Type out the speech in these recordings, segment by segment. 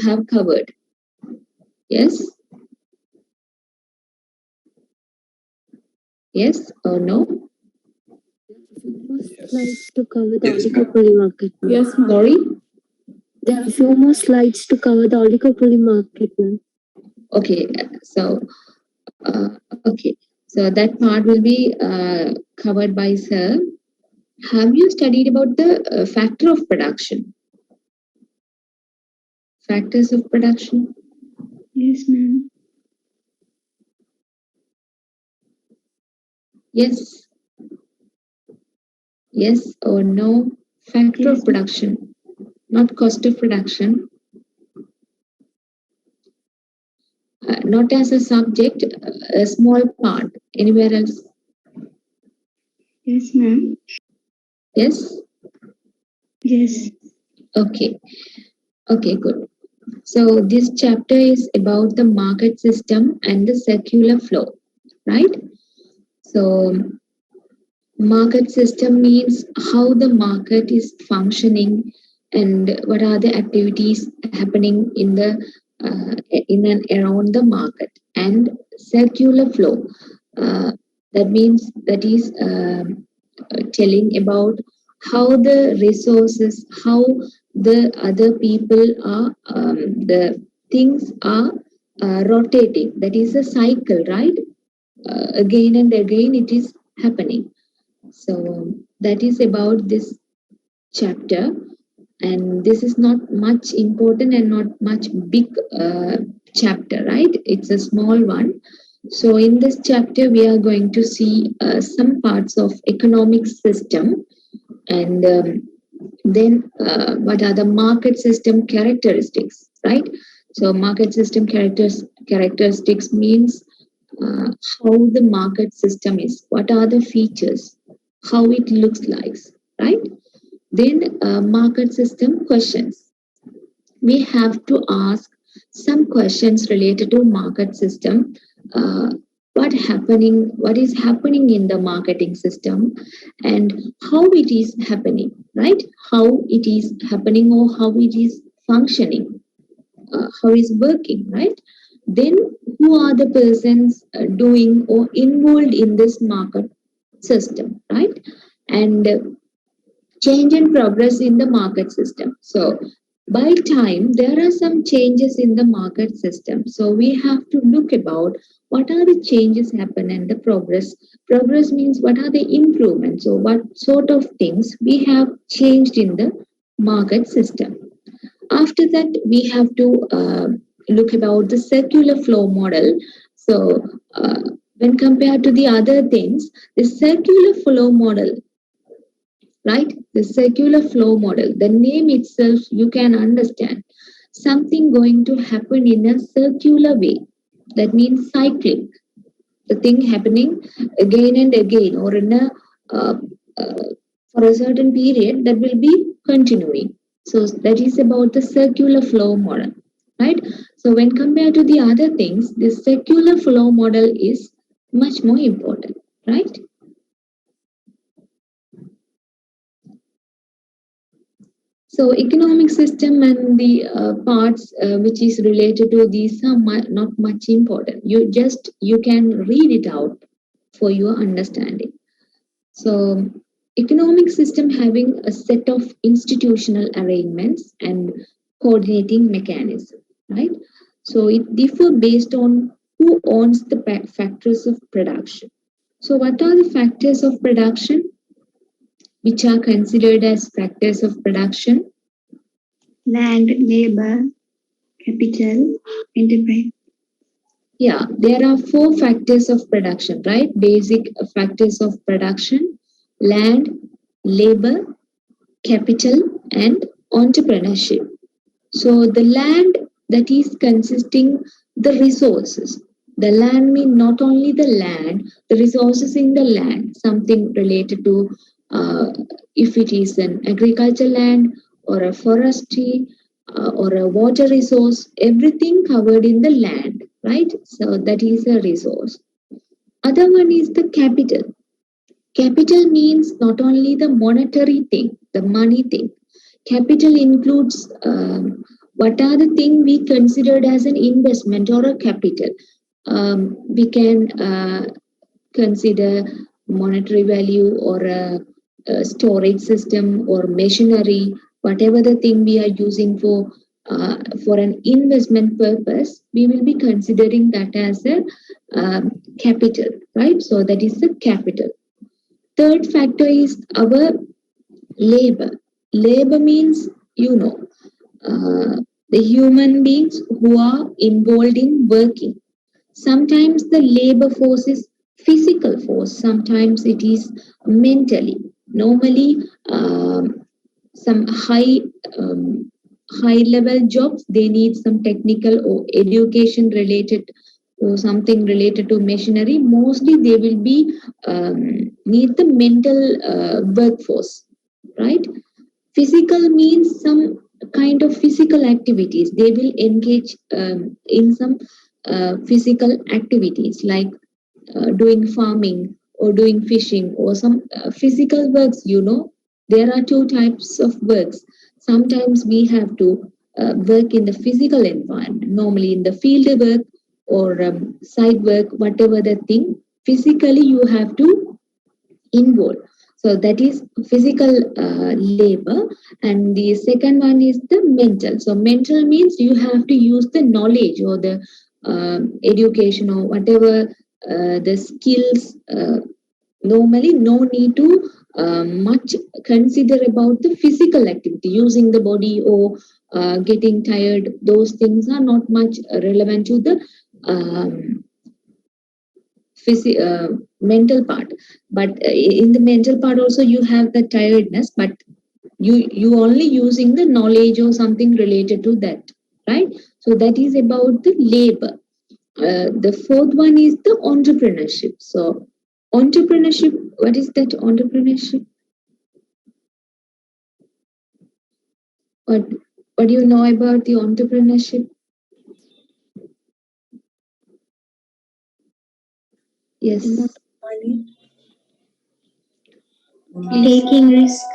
have covered? Yes? Yes or no? Slides to cover the oligopoly market. Yes, ma'am. Sorry? There are few more slides to cover the oligopoly market, ma'am. Okay, so okay, so that part will be covered by sir. Have you studied about the factor of production? Factors of production? Yes, ma'am. Yes. Yes or no? Factor of production, not cost of production. Not as a subject, a small part. Anywhere else? Yes, ma'am. Yes? Yes. Okay. Okay, good. So this chapter is about the market system and the circular flow, right? So market system means how the market is functioning and what are the activities happening in and around the market. And circular flow, that means that is telling about how the resources, how the other people are, the things are rotating. That is a cycle, right? Again and again it is happening. So that is about this chapter, and this is not much important and not much big chapter, right? It's a small one. So in this chapter we are going to see some parts of economic system, and then what are the market system characteristics, right? So market system characteristics means how the market system is, what are the features, how it looks like, right? Then market system questions. We have to ask some questions related to market system. Uh, what is happening in the marketing system, and how it is happening, right? How it is happening or how it is functioning, how it's working, right? Then who are the persons doing or involved in this market system, right? And change and progress in the market system. So by time there are some changes in the market system. So we have to look about what are the changes happen and the progress. Progress means what are the improvements or what sort of things we have changed in the market system. After that, we have to look about the circular flow model. So, when compared to the other things, the circular flow model, right? The circular flow model, the name itself, you can understand something going to happen in a circular way. That means cycling, the thing happening again and again, or in a uh, uh, for a certain period that will be continuing. So that is about the circular flow model, right? So when compared to the other things, the circular flow model is much more important, right? So economic system and the parts which is related to these are not much important. You can read it out for your understanding. So economic system having a set of institutional arrangements and coordinating mechanism, right? So it differ based on who owns the factors of production. So what are the factors of production which are considered as factors of production? Land, labor, capital, enterprise. Yeah, there are four factors of production, right? Basic factors of production: land, labor, capital, and entrepreneurship. So the land, that is consisting the resources. The land mean not only the land, the resources in the land, something related to if it is an agriculture land or a forestry or a water resource, everything covered in the land, right? So that is a resource. Other one is the capital. Capital means not only the monetary thing, the money thing. Capital includes what are the things we considered as an investment or a capital. We can consider monetary value or a storage system or machinery, whatever the thing we are using for an investment purpose, we will be considering that as a capital, right? So that is the capital. Third factor is our labor. Labor means, the human beings who are involved in working. Sometimes the labor force is physical force, sometimes it is mentally. Normally, some high level jobs, they need some technical or education related or something related to machinery. Mostly they will be need the mental workforce, right? Physical means some kind of physical activities. They will engage in some physical activities like doing farming or doing fishing or some physical works. There are two types of works. Sometimes we have to work in the physical environment, normally in the field work or site work, whatever the thing. Physically, you have to involve. So that is physical labor. And the second one is the mental. So mental means you have to use the knowledge or the education or whatever the skills. Normally, no need to much consider about the physical activity, using the body or getting tired. Those things are not much relevant to the mental part. But in the mental part also you have the tiredness, but you only using the knowledge or something related to that, right? So that is about the labor. The fourth one is the entrepreneurship. So entrepreneurship, what is that entrepreneurship? What what do you know about the entrepreneurship? Yes, Money. please. Taking risk.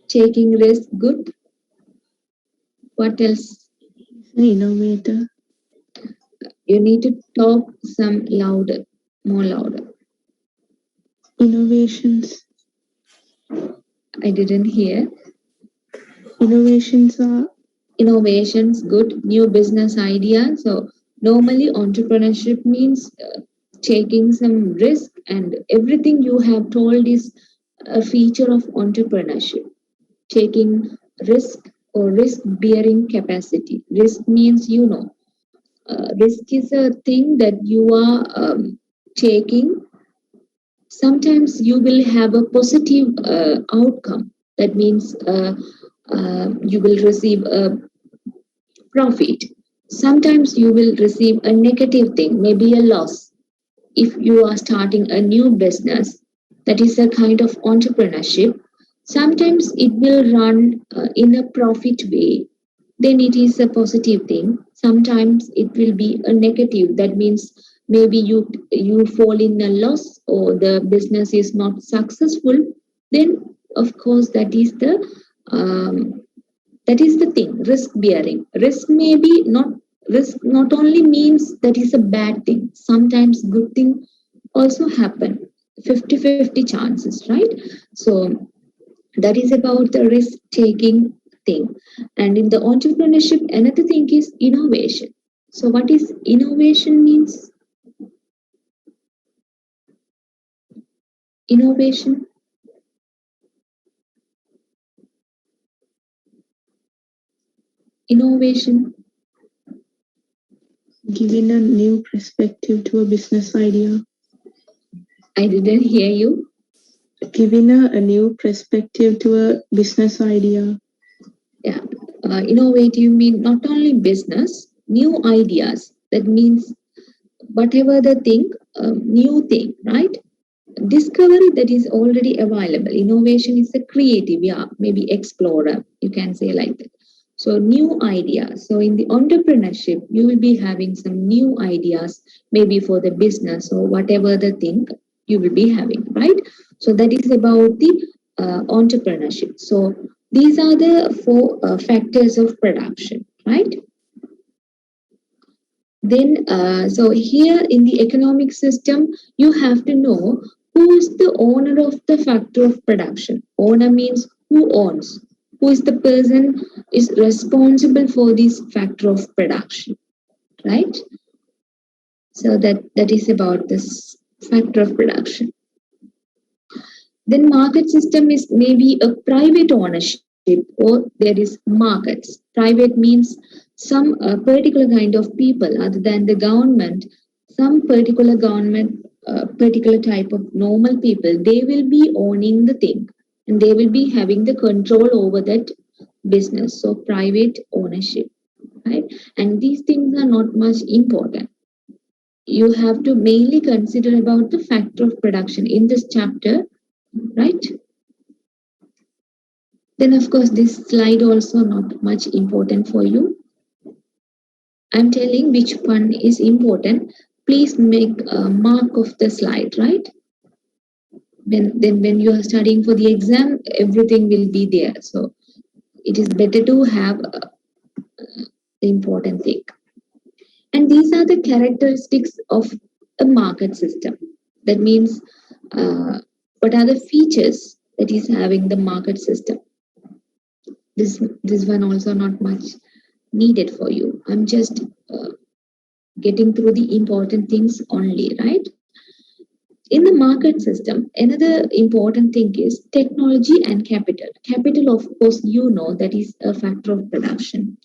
Taking risk, good. What else? An innovator. You need to talk some louder, more louder. Innovations. I didn't hear. Innovations are Innovations, good. New business idea. So normally entrepreneurship means taking some risk, and everything you have told is a feature of entrepreneurship. Taking risk or risk bearing capacity. Risk means, risk is a thing that you are taking. Sometimes you will have a positive outcome. That means you will receive a profit. Sometimes you will receive a negative thing, maybe a loss. If you are starting a new business, that is a kind of entrepreneurship. Sometimes it will run in a profit way, then it is a positive thing. Sometimes it will be a negative. That means maybe you fall in a loss or the business is not successful. Then of course um, that is the thing, risk bearing. Risk may be not, risk not only means that is a bad thing, sometimes good thing also happen. 50-50 chances, right? So that is about the risk taking thing. And in the entrepreneurship, another thing is innovation. So what is innovation means? Innovation, innovation. giving a new perspective to a business idea. I didn't hear you. Giving a new perspective to a business idea. Yeah, innovative mean not only business, new ideas. That means whatever the thing, new thing, right? Discovery that is already available. Innovation is a creative, yeah, maybe explorer, you can say like that. So new ideas. So in the entrepreneurship, you will be having some new ideas, maybe for the business or whatever the thing you will be having, right? So that is about the entrepreneurship. So These are the four factors of production, right? Then, so here in the economic system, you have to know who is the owner of the factor of production. Owner means who owns, who is the person is responsible for this factor of production, right? So that is about this factor of production. Then market system is maybe a private ownership or there is markets. Private means some particular kind of people other than the government, some particular government, particular type of normal people, they will be owning the thing and they will be having the control over that business. So private ownership, right? And these things are not much important. You have to mainly consider about the factor of production in this chapter, right? Then of course this slide also not much important for you. I'm telling which one is important. Please make a mark of the slide, right? When you are studying for the exam, everything will be there. So it is better to have the important thing. And these are the characteristics of a market system. That means what are the features that is having the market system. This one also not much needed for you. I'm just getting through the important things only, right? In the market system, another important thing is technology and capital. Capital, of course, you know that is a factor of production.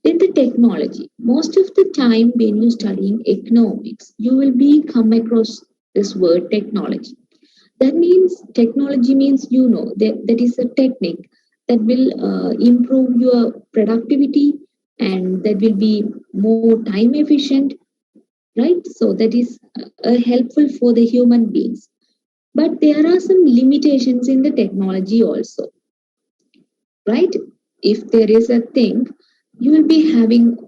Then the technology. Most of the time when you're studying economics, you will be come across this word technology. That means technology means that is a technique that will improve your productivity and that will be more time efficient, right? So that is helpful for the human beings. But there are some limitations in the technology also, right? If there is a thing, you will be having,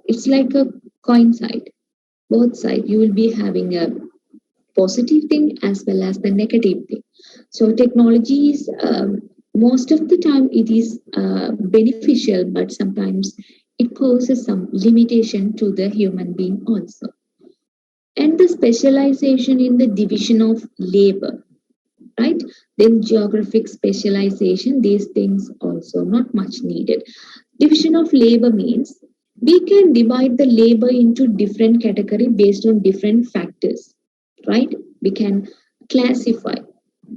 it's like a coin side, both side. You will be having a positive thing as well as the negative thing. So technology is most of the time it is beneficial, but sometimes it poses some limitation to the human being also. And the specialization in the division of labor, right? Then geographic specialization, these things also not much needed. Division of labor means we can divide the labor into different category based on different factors, right? We can classify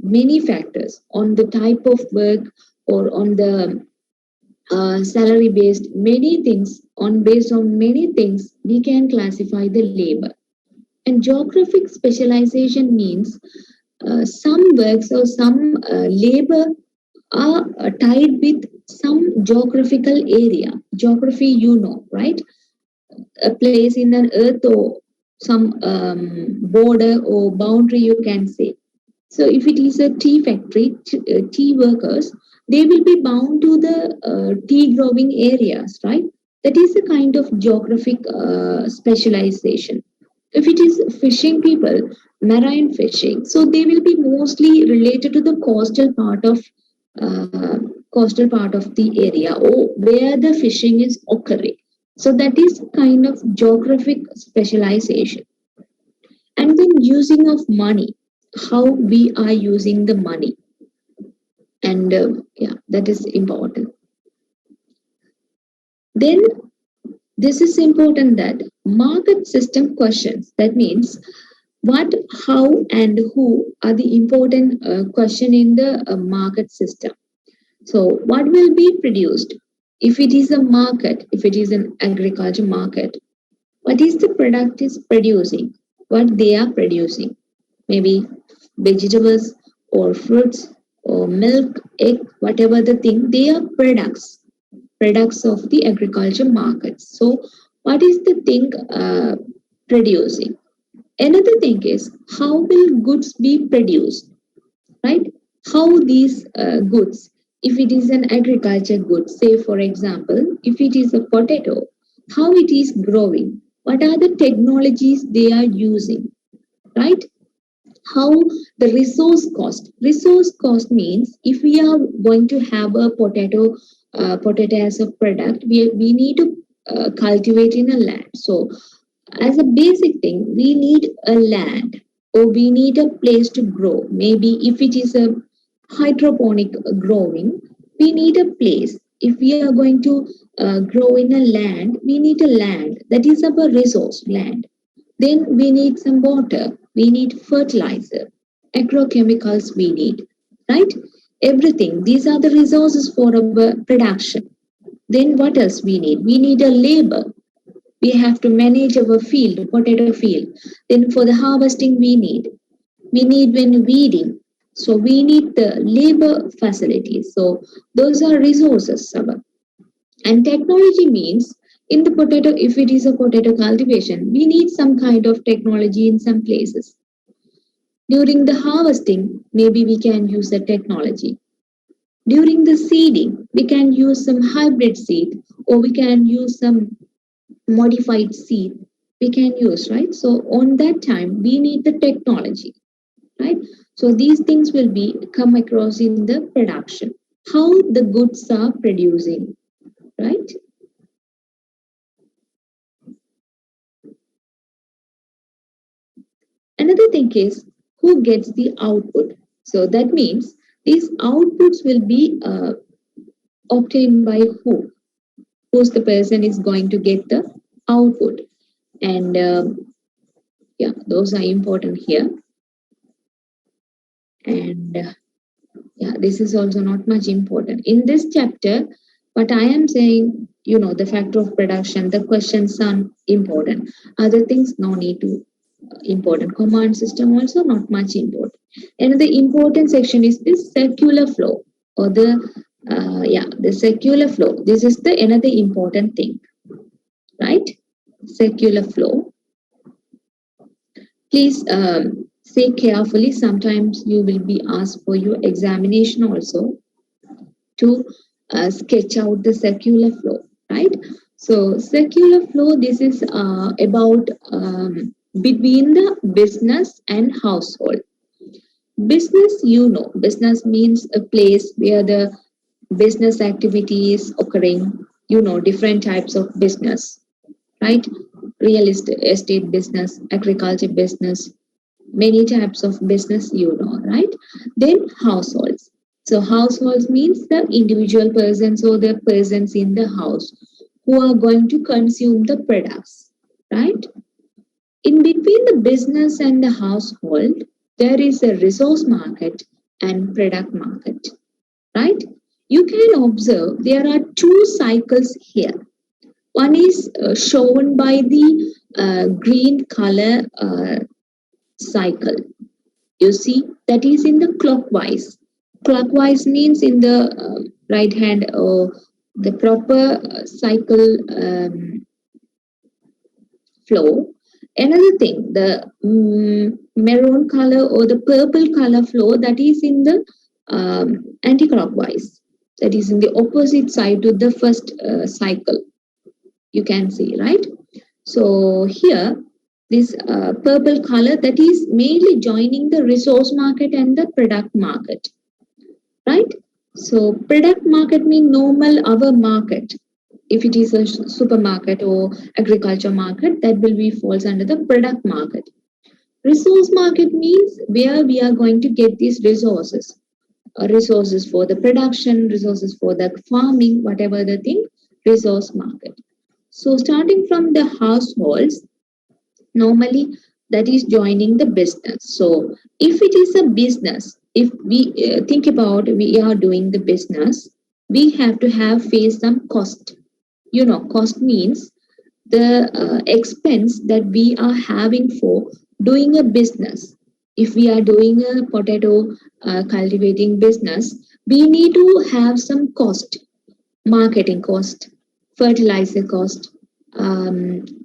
many factors on the type of work or on the salary based many things on based on many things we can classify the labor. And geographic specialization means some works or some labor are tied with some geographical area. Geography, right? A place in an earth or some border or boundary, you can say. So if it is a tea factory, tea workers, they will be bound to the tea growing areas, right? That is a kind of geographic specialization. If it is fishing people, marine fishing, so they will be mostly related to the uh, coastal part of the area or where the fishing is occurring. So that is kind of geographic specialization. And then using of money, how we are using the money, and yeah, that is important. Then this is important that market system questions, that means what, how, and who are the important question in the market system. So what will be produced? If it is a market, if it is an agriculture market, what is the product is producing, what they are producing, maybe vegetables or fruits or milk, egg, whatever the thing, they are products of the agriculture markets. So what is the thing producing? Another thing is how will goods be produced, right? How these goods, if it is an agriculture good, say for example, if it is a potato, how it is growing, what are the technologies they are using, right? How the resource cost means if we are going to have a potato as a product, we need to cultivate in a land. So as a basic thing, we need a land, or we need a place to grow. Maybe if it is a hydroponic growing, we need a place. If we are going to grow in a land, we need a land. That is our resource, land. Then we need some water, we need fertilizer, agrochemicals we need, right? Everything. These are the resources for our production. Then what else we need? We need a labor. We have to manage our field, potato field. Then for the harvesting we need when weeding. So we need the labor facilities. So those are resources. And technology means in the potato, if it is a potato cultivation, we need some kind of technology in some places. During the harvesting, maybe we can use the technology. During the seeding, we can use some hybrid seed, or we can use some modified seed. We can use, right? So on that time, we need the technology, right? So these things will be come across in the production. How the goods are producing, right? Another thing is who gets the output. So that means these outputs will be obtained by who? Who's the person is going to get the output? And yeah, those are important here. And yeah, this is also not much important. In this chapter, what I am saying, the factor of production, the questions are important. Other things, no need to important. Command system also not much important. Another important section is this circular flow, or the circular flow. This is the another important thing, right? Circular flow. Please say carefully. Sometimes you will be asked for your examination also to sketch out the circular flow, right? So circular flow, this is about between the business and household. Business, business means a place where the business activity is occurring, different types of business, right? Real estate business, agriculture business, many types of business, right? Then households. So households means the individual persons or the persons in the house who are going to consume the products, right? In between the business and the household, there is a resource market and product market, right? You can observe there are two cycles here. One is shown by the green color cycle. You see, that is in the clockwise. Clockwise means in the right hand, or the proper cycle flow. Another thing, the maroon color or the purple color flow, that is in the anti-clockwise. That is in the opposite side to the first cycle. You can see, right? So here, this purple color, that is mainly joining the resource market and the product market, right? So product market means normal our market. If it is a supermarket or agriculture market, that will be falls under the product market. Resource market means where we are going to get these resources. Resources for the production, resources for the farming, whatever the thing, resource market. So starting from the households, normally that is joining the business. So if it is a business, if we think about we are doing the business, we have to have face some cost. Cost means the expense that we are having for doing a business. If we are doing a potato cultivating business, we need to have some cost, marketing cost, fertilizer cost,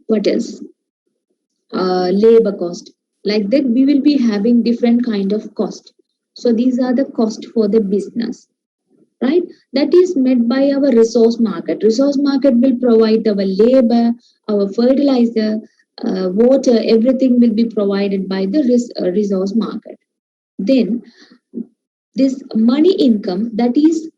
what else, labor cost. Like that, we will be having different kind of cost. So these are the cost for the business, right? That is met by our resource market. Resource market will provide our labor, our fertilizer, water, everything will be provided by the resource market. Then this money income that is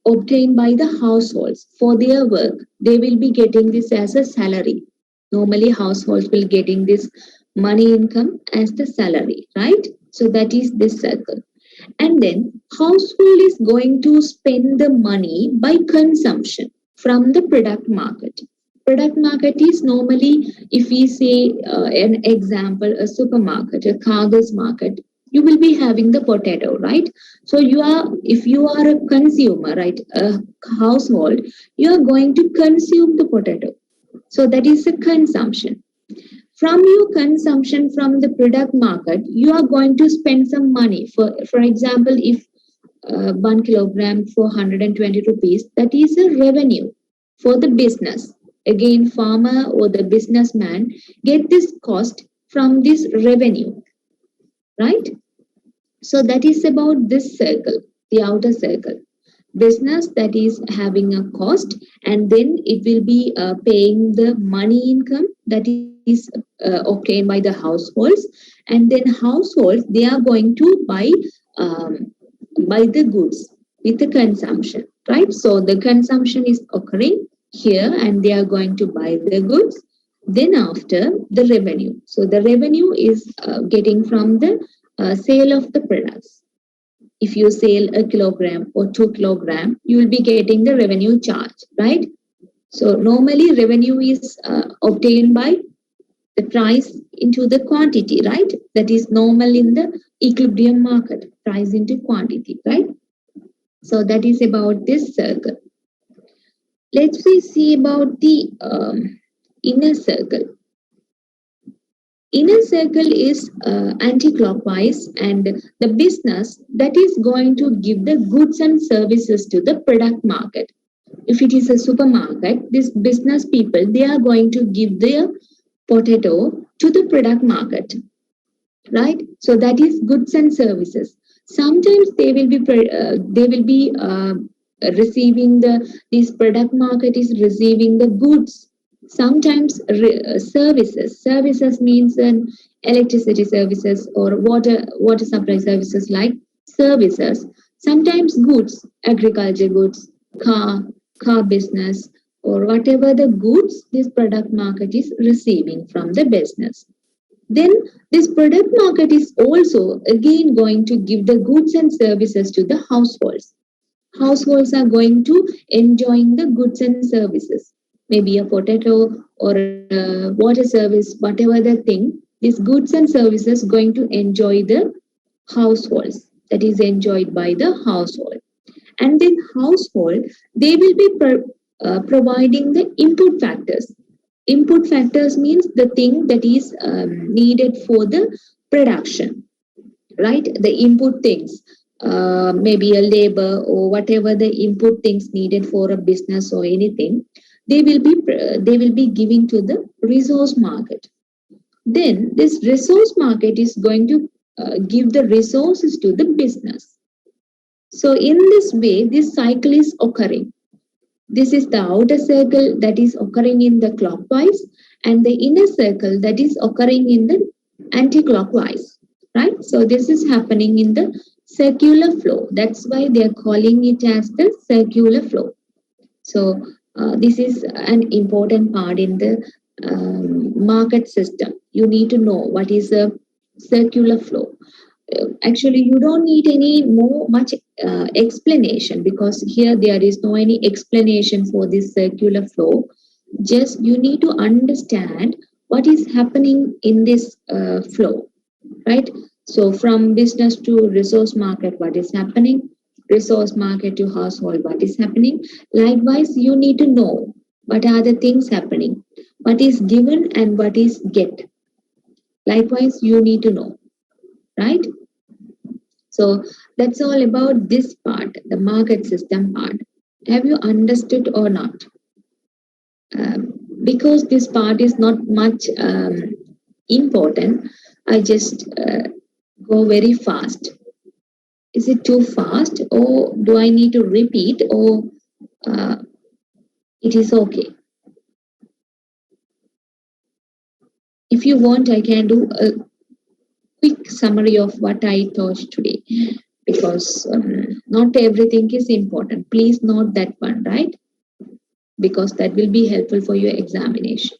obtained by the households for their work, they will be getting this as a salary. Normally households will getting this money income as the salary, right? So that is this circle. And then household is going to spend the money by consumption from the product market. Product market is normally, if we say an example, a supermarket, a cargos market, you will be having the potato, right? So you are, if you are a consumer, right, a household, you are going to consume the potato. So that is a consumption. From your consumption from the product market, you are going to spend some money. For example, if 1 kilogram for 120 rupees, that is a revenue for the business. Again, farmer or the businessman get this cost from this revenue, right? So that is about this circle, the outer circle. Business that is having a cost, and then it will be paying the money income that is obtained by the households. And then households, they are going to um, buy the goods with the consumption, right? So the consumption is occurring here and they are going to buy the goods. Then after the revenue, so the revenue is getting from the sale of the products. If you sell a kilogram or 2 kilogram, you will be getting the revenue charge, right? So normally revenue is obtained by the price into the quantity, right? That is normal in the equilibrium market, price into quantity, right? So that is about this circle. Let's see about the inner circle. Inner circle is anti-clockwise, and the business that is going to give the goods and services to the product market. If it is a supermarket, this business people, they are going to give their potato to the product market, right? So that is goods and services. Sometimes they will be receiving the, this product market is receiving the goods. Sometimes services means an electricity services or water supply services, like services. Sometimes goods, agriculture goods, car car business, or whatever the goods this product market is receiving from the business. Then this product market is also again going to give the goods and services to the households. Households are going to enjoying the goods and services, maybe a potato or a water service, whatever the thing. These goods and services going to enjoy the households, that is enjoyed by the household. And then household, they will be providing the input factors. Input factors means the thing that is needed for the production, right? The input things, maybe a labor or whatever the input things needed for a business or anything, they will be giving to the resource market. Then this resource market is going to give the resources to the business. So in this way, this cycle is occurring. This is the outer circle that is occurring in the clockwise, and the inner circle that is occurring in the anti-clockwise, right? So this is happening in the circular flow. That's why they are calling it as the circular flow. So this is an important part in the market system. You need to know what is a circular flow. Actually, you don't need any more much explanation, because here there is no any explanation for this circular flow. Just you need to understand what is happening in this flow, right? So from business to resource market, what is happening? Resource market to household, what is happening? Likewise, you need to know what are the things happening, what is given and what is get. Likewise, you need to know, right? So that's all about this part, the market system part. Have you understood or not? Because this part is not much important, I just go very fast. Is it too fast, or do I need to repeat, or uh, it is okay? If you want, I can do quick summary of what I taught today, because not everything is important. Please note that one, right? Because that will be helpful for your examination.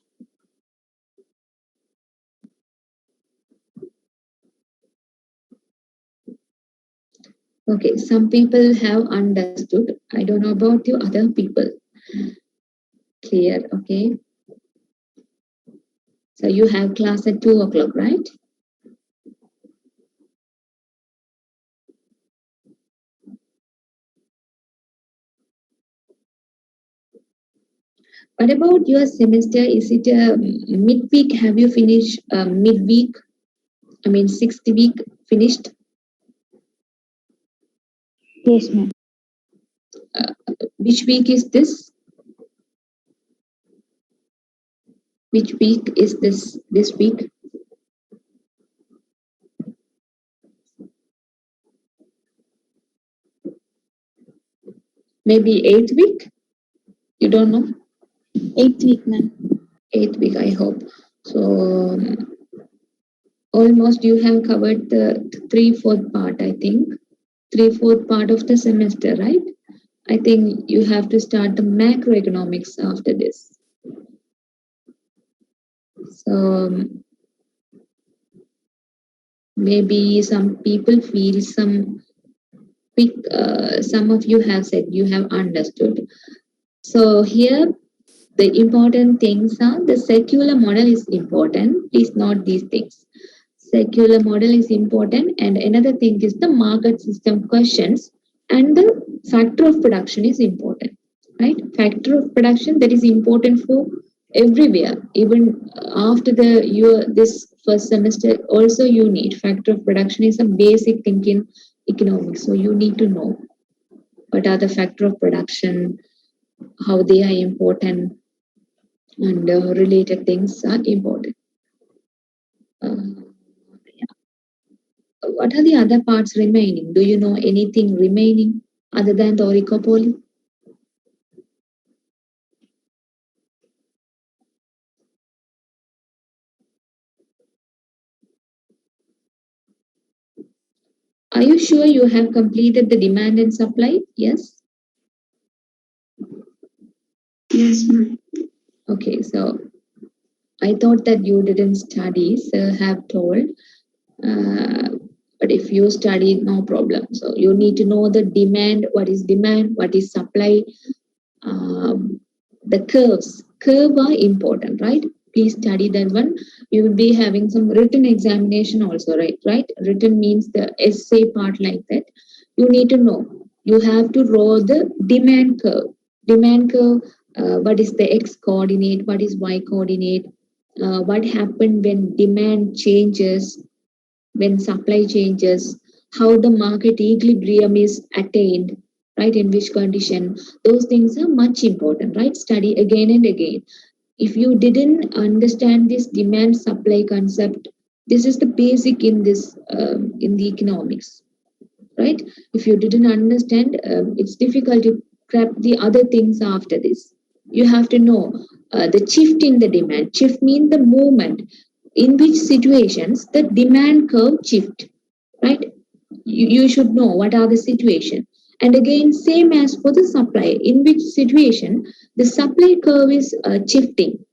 Okay, some people have understood. I don't know about you other people. Clear, okay? So you have class at 2 o'clock, right? What about your semester? Is it a midweek? Have you finished midweek? I mean, sixth week finished? Yes, ma'am. Which week is this? Which week is this week? Maybe 8th week? You don't know? 8th week, ma'am. 8th week, I hope. So almost you have covered the 3/4 part, I think. 3/4 part of the semester, right? I think you have to start the macroeconomics after this. So maybe some people feel some quick, some of you have said you have understood. So here the important things are the circular model is important. Please note these things. Circular model is important, and another thing is the market system questions and the factor of production is important, right? Factor of production, that is important for everywhere, even after the your this first semester. Also, you need factor of production is a basic thing in economics, so you need to know what are the factor of production, how they are important, and related things are important. Uh, what are the other parts remaining? Do you know anything remaining other than the oligopoly? Are you sure you have completed the demand and supply? Yes? Yes, ma'am. Okay, so I thought that you didn't study, so have told. Uh, but if you study, no problem. So you need to know the demand, what is supply, um, the curve are important, right? Please study that one. You will be having some written examination also, right? Written means the essay part, like that. You need to know, you have to draw the demand curve. What is the x coordinate, what is y coordinate, what happened when demand changes, when supply changes, how the market equilibrium is attained, right? In which condition? Those things are much important, right? Study again and again. If you didn't understand this demand supply concept, this is the basic in this in the economics, right? If you didn't understand, it's difficult to grab the other things after this. You have to know the shift in the demand. Shift means the movement, in which situations the demand curve shift, right? You should know what are the situation. And again, same as for the supply, in which situation the supply curve is shifting,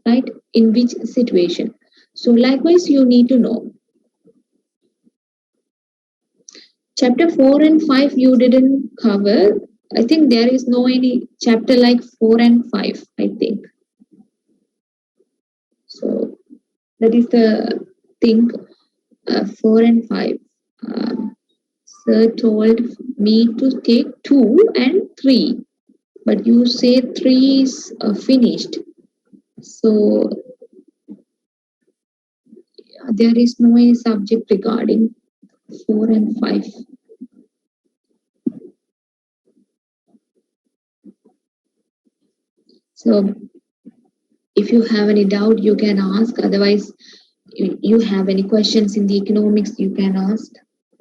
right? In which situation. So likewise, you need to know. Chapter 4 and 5 you didn't cover. I think there is no any chapter like 4 and 5, I think. So that is the thing, 4 and 5. Sir told me to take 2 and 3, but you say 3 is finished. So there is no any subject regarding 4 and 5. So if you have any doubt, you can ask. Otherwise, you have any questions in the economics, you can ask.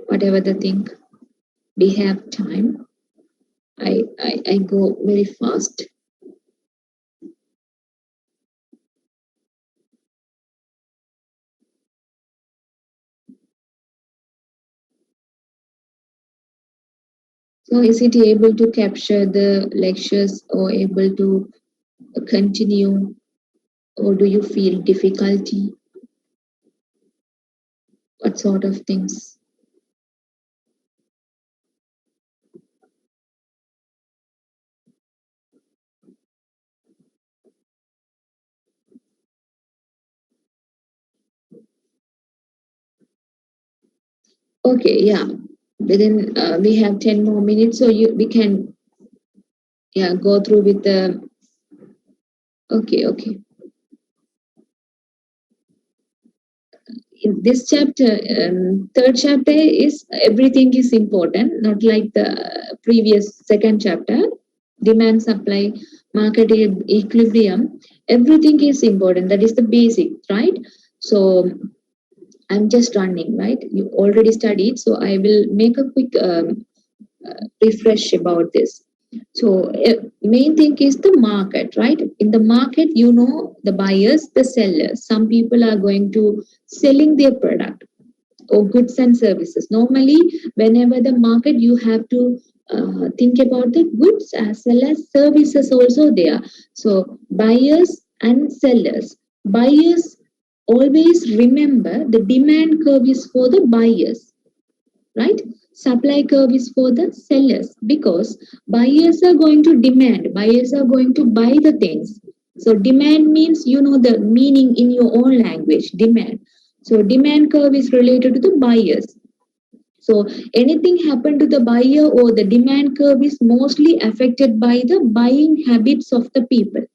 Whatever the thing, we have time. I go very fast. So is it able to capture the lectures or able to continue, or do you feel difficulty? What sort of things? Okay, yeah. Within we have 10 more minutes, so we can, yeah, go through with the. Okay, okay. In this chapter, third chapter is everything is important, not like the previous second chapter. Demand, supply, market equilibrium. Everything is important. That is the basic, right? So I'm just running, right? You already studied, so I will make a quick refresh about this. So main thing is the market, right? In the market, you know, the buyers, the sellers. Some people are going to selling their product or goods and services. Normally, whenever the market, you have to think about the goods as well as services also there. So buyers and sellers. Buyers, always remember the demand curve is for the buyers, right? Supply curve is for the sellers, because buyers are going to demand, buyers are going to buy the things. So demand means, you know, the meaning in your own language, demand. So demand curve is related to the buyers. So anything happen to the buyer, or the demand curve is mostly affected by the buying habits of the people.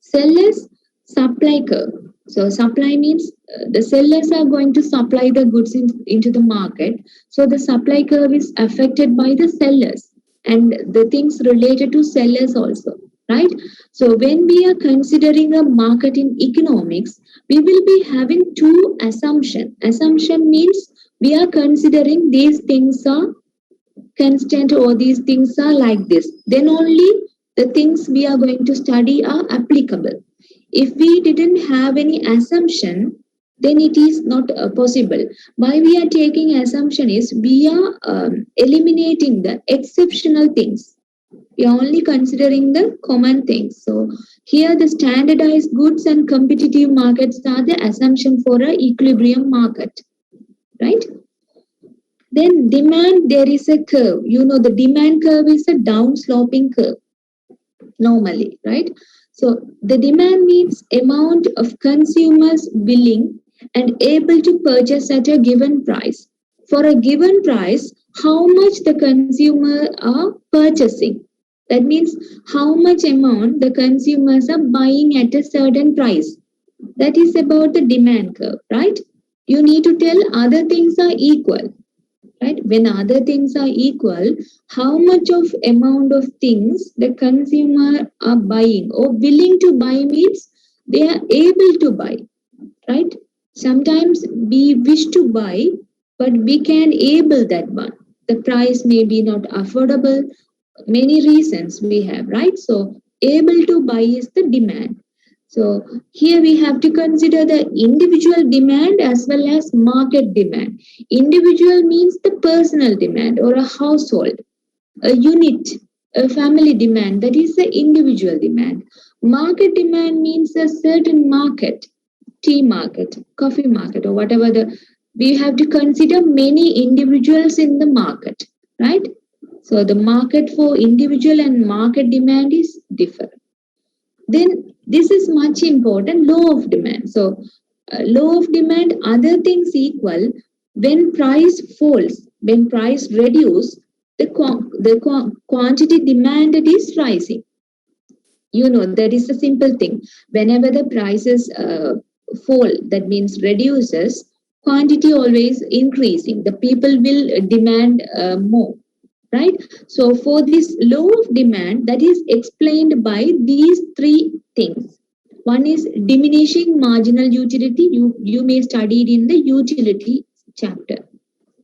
Sellers, supply curve. So supply means the sellers are going to supply the goods into the market. So the supply curve is affected by the sellers and the things related to sellers also, right? So when we are considering a market in economics, we will be having two assumption. Assumption means we are considering these things are constant, or these things are like this, then only the things we are going to study are applicable. If we didn't have any assumption, then it is not possible. Why we are taking assumption is we are eliminating the exceptional things. We are only considering the common things. So here the standardized goods and competitive markets are the assumption for a equilibrium market, right? Then demand, there is a curve. You know, the demand curve is a down sloping curve normally, right? So the demand means amount of consumers willing and able to purchase at a given price. For a given price, how much the consumer are purchasing. That means how much amount the consumers are buying at a certain price. That is about the demand curve, right? You need to tell other things are equal, right? When other things are equal, how much of amount of things the consumer are buying or willing to buy means they are able to buy, right? Sometimes we wish to buy, but we can able that one. The price may be not affordable, many reasons we have, right? So able to buy is the demand. So here we have to consider the individual demand as well as market demand. Individual means the personal demand or a household, a unit, a family demand, that is the individual demand. Market demand means a certain market, tea market, coffee market, or whatever the, we have to consider many individuals in the market, right? So the market for individual and market demand is different. Then this is much important, law of demand. So law of demand, other things equal, when price falls, when price reduce, the quantity demanded is rising. You know, that is a simple thing. Whenever the prices fall, that means reduces, quantity always increasing, the people will demand more, right? So for this law of demand, that is explained by these three things. One is diminishing marginal utility. You may study it in the utility chapter.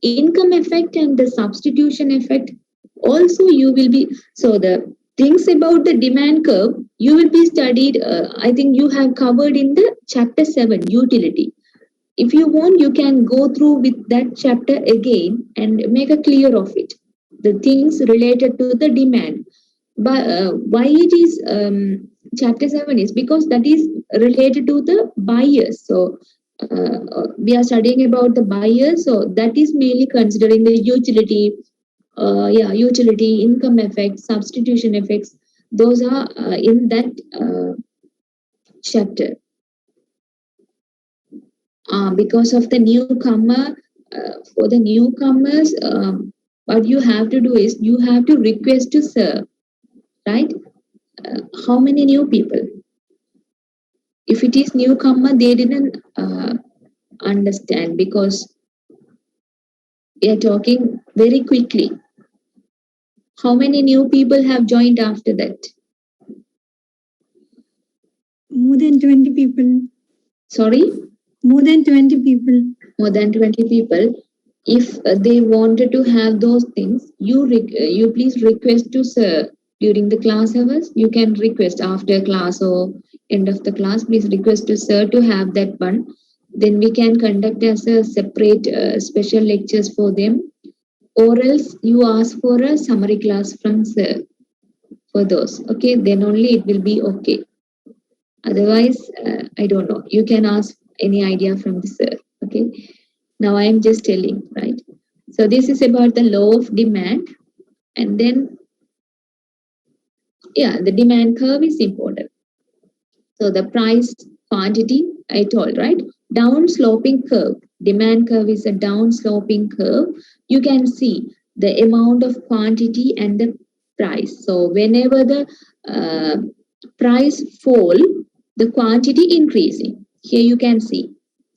Income effect and the substitution effect also you will be. So the things about the demand curve you will be studied, I think you have covered in the chapter 7, utility. If you want, you can go through with that chapter again and make a clear of it. the things related to the demand. But why it is chapter 7 is because that is related to the buyers. So we are studying about the buyers, so that is mainly considering the utility, utility, income effects, substitution effects. Those are in that chapter. Because of the newcomer, for the newcomers, what you have to do is you have to request to serve, right? How many new people? If it is newcomer, they didn't understand because we are talking very quickly. How many new people have joined after that? More than 20 people. Sorry? More than 20 people. More than 20 people. If they wanted to have those things, you please request to sir during the class hours. You can request after class or end of the class. Please request to sir to have that one. Then we can conduct as a separate special lectures for them. Or else you ask for a summary class from sir for those. Okay, then only it will be okay. Otherwise, I don't know. You can ask any idea from the sir. Okay. Now I am just telling, right? So this is about the law of demand. And then, the demand curve is important. So the price quantity, I told, right? Down sloping curve. Demand curve is a down sloping curve. You can see the amount of quantity and the price. So whenever the price fall, the quantity increasing. Here you can see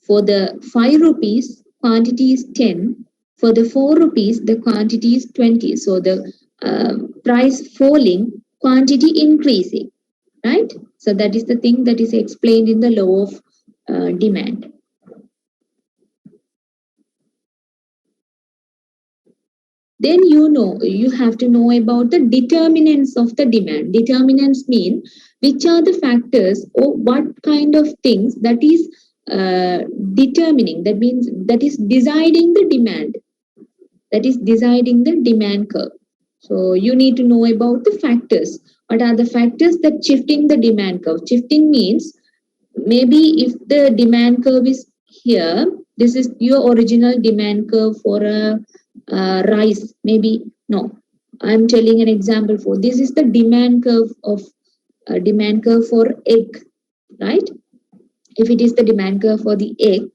for the 5 rupees, quantity is 10. For the 4 rupees, the quantity is 20. So the price falling, quantity increasing, right? So that is the thing that is explained in the law of demand. Then you have to know about the determinants of the demand. Determinants mean which are the factors or what kind of things that is determining, that means that is deciding the demand, that is deciding the demand curve. So you need to know about the factors. What are the factors that shifting the demand curve? Shifting means maybe if the demand curve is here, this is your original demand curve for a rice. Maybe no, I'm telling an example for this is the demand curve of demand curve for egg, right? If it is the demand curve for the egg,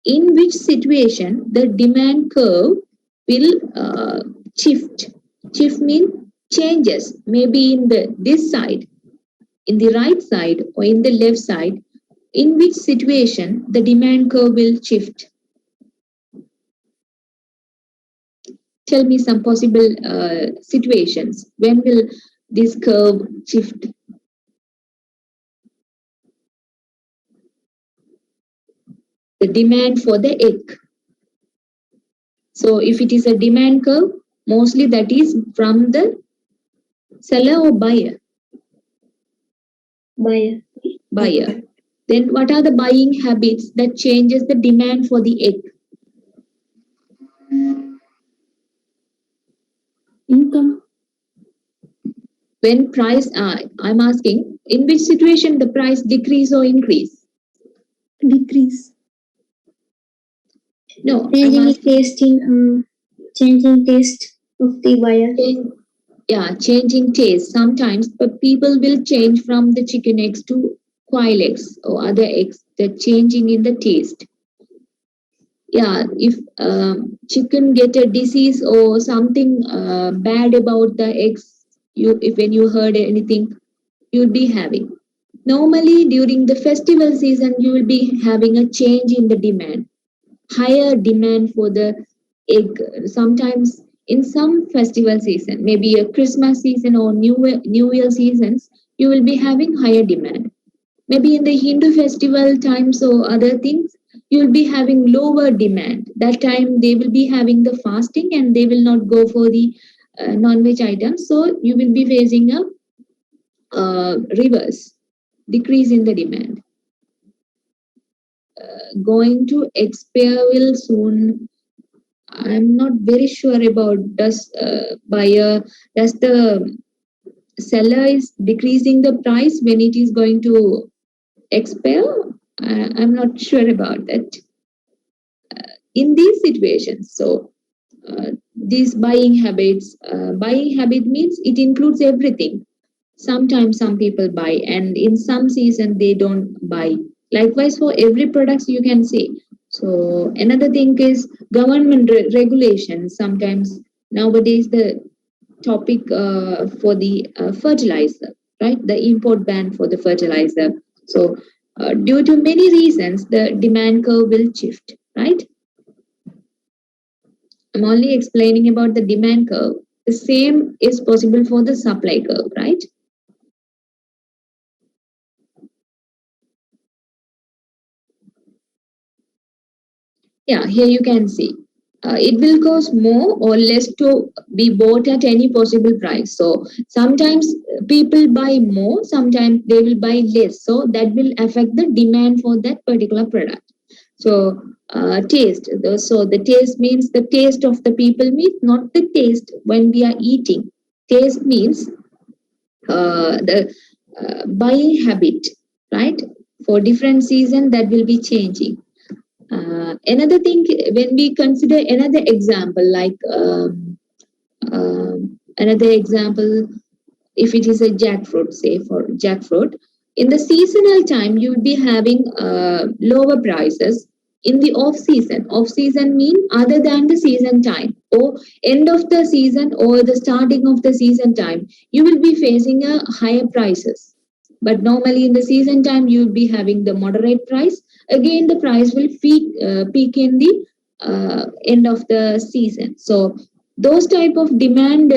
in which situation the demand curve will shift. Shift means changes. Maybe in the this side, in the right side or in the left side, in which situation the demand curve will shift. Tell me some possible situations. When will this curve shift? The demand for the egg. So if it is a demand curve, mostly that is from the seller or buyer. Buyer. Then what are the buying habits that changes the demand for the egg? Income. When price, I'm asking, in which situation the price decrease or increase? Decrease. No, changing taste of the buyer. Changing taste. Sometimes, but people will change from the chicken eggs to quail eggs or other eggs. They're changing in the taste. If chicken get a disease or something bad about the eggs, if when you heard anything, you'll be having. Normally, during the festival season, you will be having a change in the demand, higher demand for the egg. Sometimes in some festival season, maybe a Christmas season or New Year seasons, you will be having higher demand. Maybe in the Hindu festival times or other things, you will be having lower demand. That time they will be having the fasting and they will not go for the non-veg items. So you will be facing a reverse decrease in the demand. Going to expire will soon. I'm not very sure about does the seller is decreasing the price when it is going to expire. I'm not sure about that in these situations. So these buying habit means it includes everything. Sometimes some people buy, and in some season they don't buy. Likewise for every products you can see. So another thing is government regulations. Sometimes nowadays the topic for the fertilizer, right? The import ban for the fertilizer. So due to many reasons, the demand curve will shift, right? I'm only explaining about the demand curve. The same is possible for the supply curve, right? Yeah, here you can see. It will cost more or less to be bought at any possible price. So sometimes people buy more, sometimes they will buy less. So that will affect the demand for that particular product. So taste. So the taste means the taste of the people means not the taste when we are eating. Taste means the buying habit, right? For different season that will be changing. Another thing, when we consider another example, like another example, if it is a jackfruit, say for jackfruit, in the seasonal time, you will be having lower prices. In the off season, off season mean other than the season time or end of the season or the starting of the season time, you will be facing a higher prices. But normally in the season time, you will be having the moderate price. Again, the price will peak in the end of the season. So those type of demand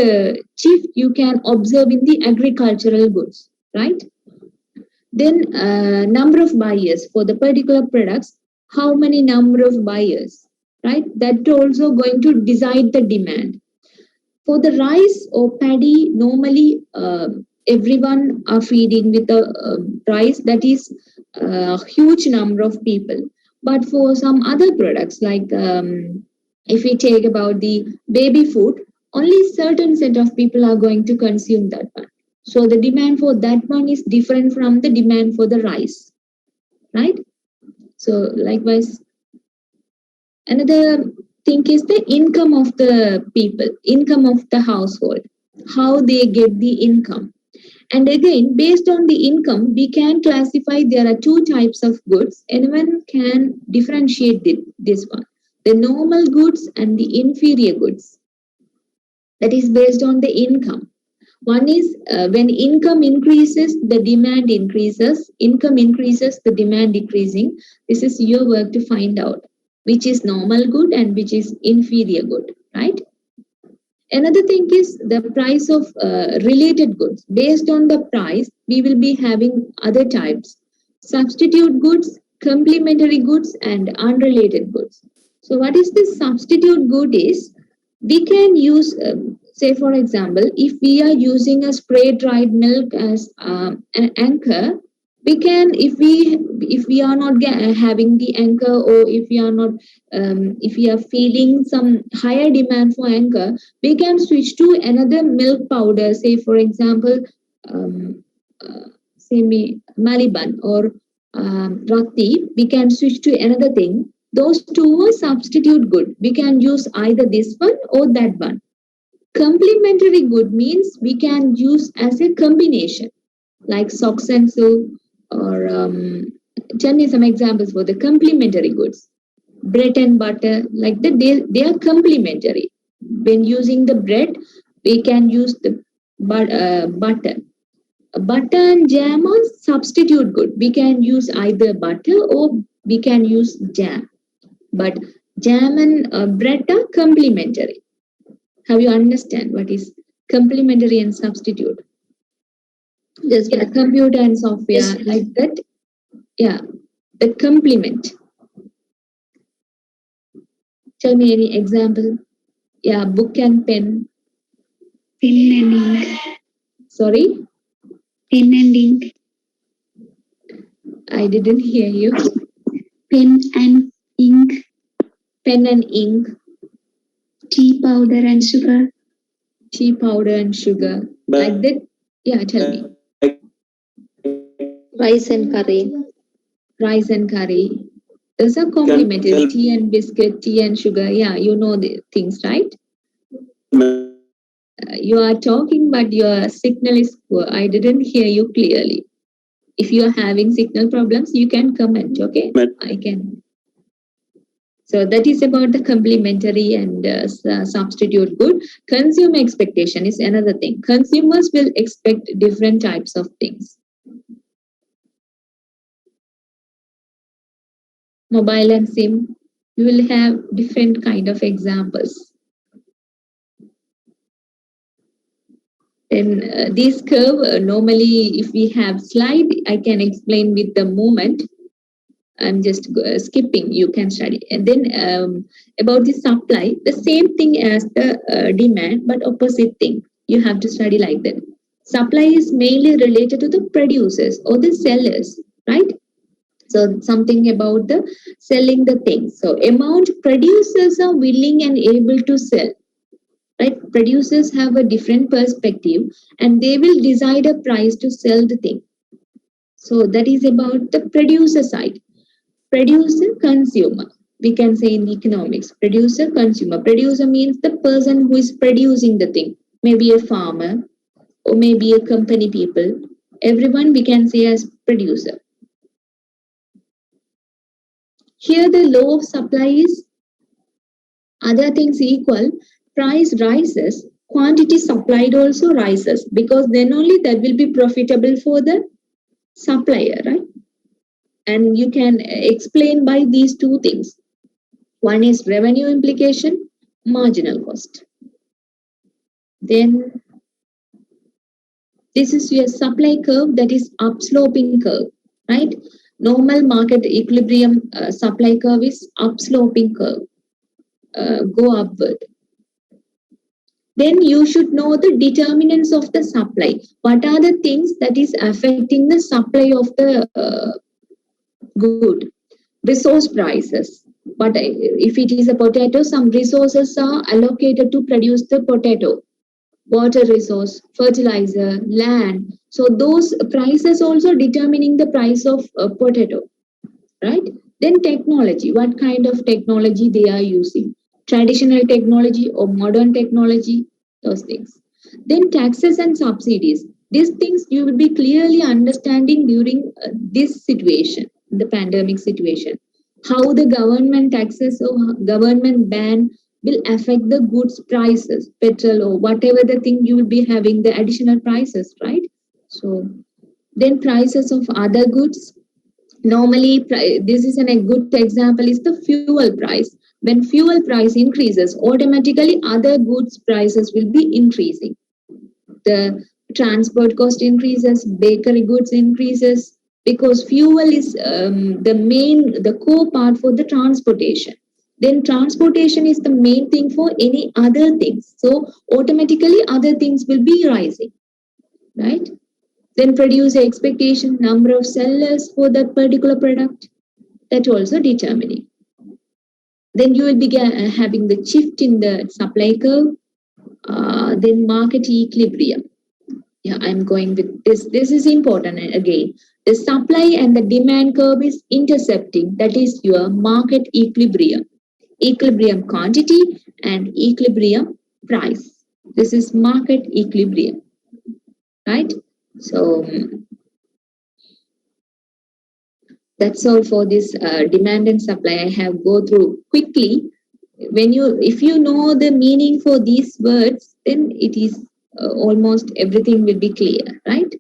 shift you can observe in the agricultural goods, right? Then number of buyers for the particular products, how many number of buyers, right? That also going to decide the demand. For the rice or paddy, normally everyone are feeding with the rice, that is a huge number of people. But for some other products, like if we take about the baby food, only certain set of people are going to consume that one. So the demand for that one is different from the demand for the rice, right? So likewise, another thing is the income of the people, income of the household, how they get the income. And again, based on the income, we can classify there are two types of goods. Anyone can differentiate this one, the normal goods and the inferior goods. That is based on the income. One is when income increases, the demand increases. Income increases, the demand decreasing. This is your work to find out which is normal good and which is inferior good, right? Another thing is the price of related goods. Based on the price, we will be having other types: substitute goods, complementary goods, and unrelated goods. So, what is this substitute good is we can use, say, for example, if we are using a spray dried milk as an anchor, we can, if we are not having the anchor, or if we are not if we are feeling some higher demand for anchor, we can switch to another milk powder, say for example um, say Maliban or Rati. We can switch to another thing. Those two are substitute good. We can use either this one or that one. Complementary good means we can use as a combination, like socks and so, or tell me some examples for the complementary goods. Bread and butter, like that, they are complementary. When using the bread, we can use the butter. Butter and jam are substitute good. We can use either butter or we can use jam. But jam and bread are complementary. Have you understand what is complementary and substitute? Just for the computer and software, like that. Yeah, the complement. Tell me any example. Yeah, book and pen. Pen and ink. Sorry, Pen and ink. I didn't hear you. Pen and ink. Pen and ink. tea powder and sugar. Tea powder and sugar. Like that? Yeah, tell me. Rice and curry. Rice and curry. Those are complementary. Tea and biscuit, tea and sugar. Yeah, you know the things, right? You are talking, but your signal is poor. I didn't hear you clearly. If you are having signal problems, you can comment, okay? I can. So that is about the complementary and substitute good. Consumer expectation is another thing. Consumers will expect different types of things. Mobile and SIM, you will have different kind of examples. Then this curve, normally if we have slide, I can explain with the movement. I'm just skipping, you can study. And then about the supply, the same thing as the demand, but opposite thing. You have to study like that. Supply is mainly related to the producers or the sellers, right? So something about the selling the things. So amount producers are willing and able to sell, right? Producers have a different perspective and they will decide a price to sell the thing. So that is about the producer side. Producer, consumer. We can say in economics, producer, consumer. Producer means the person who is producing the thing. Maybe a farmer or maybe a company people. Everyone we can say as producer. Here the law of supply is other things equal, price rises, quantity supplied also rises because then only that will be profitable for the supplier, right? And you can explain by these two things. One is revenue implication, marginal cost. Then this is your supply curve, that is upsloping curve, right? Normal market equilibrium supply curve is upsloping curve, go upward. Then you should know the determinants of the supply. What are the things that is affecting the supply of the good? Resource prices. But if it is a potato, some resources are allocated to produce the potato. Water resource, fertilizer, land. So those prices also determining the price of potato, right? Then technology, what kind of technology they are using, traditional technology or modern technology, those things. Then taxes and subsidies, these things you will be clearly understanding during this situation, the pandemic situation, how the government taxes or government ban will affect the goods prices, petrol or whatever the thing you will be having the additional prices, right? So then prices of other goods. Normally, this is a good example is the fuel price. When fuel price increases, automatically other goods prices will be increasing. The transport cost increases, bakery goods increases because fuel is the core part for the transportation. Then transportation is the main thing for any other things. So automatically other things will be rising, right? Then produce expectation, number of sellers for that particular product, that also determining. Then you will be having the shift in the supply curve, then market equilibrium. Yeah, I'm going with this. This is important again. The supply and the demand curve is intercepting, that is your market equilibrium. Equilibrium quantity and equilibrium price. This is market equilibrium, right? So that's all for this demand and supply. I have go through quickly. If you know the meaning for these words, then it is almost everything will be clear, right?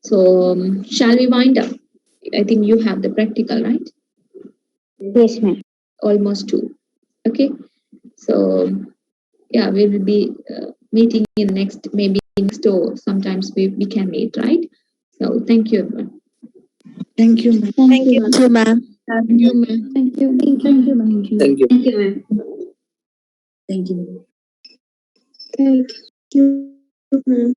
So shall we wind up? I think you have the practical, right? Yes, ma'am. Almost two. Okay. So yeah, we will be meeting in next, maybe next or sometimes we can meet, right? So thank you everyone. Thank you, ma'am. Thank you, Thank you, ma'am. Thank you, ma'am. Thank you. Thank you. Thank you. Thank you. Thank you, ma'am. Thank you. Thank you, ma'am.